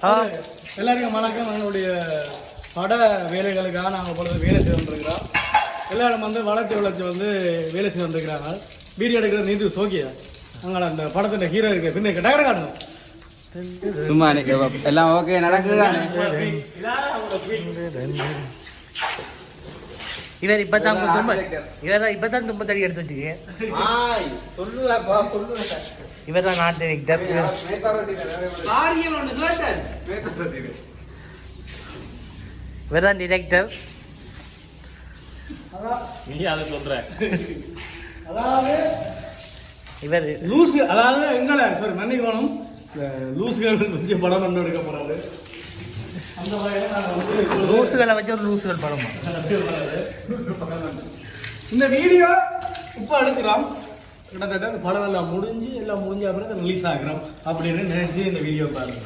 எல்லாருக்கும் வணக்கம். எங்களுடைய பட வேலைகளுக்காக நாங்கள் பொழுது வேலை செய்து வந்துருக்கிறோம். எல்லாரும் வந்து வளர்ச்சி வேலை செய்து வந்துருக்கிறாங்க. வீடியோ எடுக்கிற நீதி சோக்கியா அங்கே அந்த படத்தின் ஹீரோ இருக்கு பின்ன டகர காட்டணும். சும்மா எல்லாம் ஓகே நடக்குது. இவர் இப்பதான் தும்ப தடி எடுத்து வச்சுக்க. இவர் தான் நாட்டு டிரெக்டர். இவர் தான் டிரெக்டர். இவர் லூசு, அதாவது எங்களை சாரி மன்னிக்கணும், லூசுகள் கொஞ்சம் படம் பண்ண எடுக்க போறாரு. அந்த வகையில் நாங்கள் வந்து லூசுகளை வச்சு ஒரு லூசுகள் படம். இந்த வீடியோ இப்போ எடுக்கிறோம். கிட்டத்தட்ட படம் எல்லாம் முடிஞ்சு அப்புறம் ரிலீஸ் ஆகிறோம் அப்படின்னு நினைச்சு இந்த வீடியோ பாருங்க.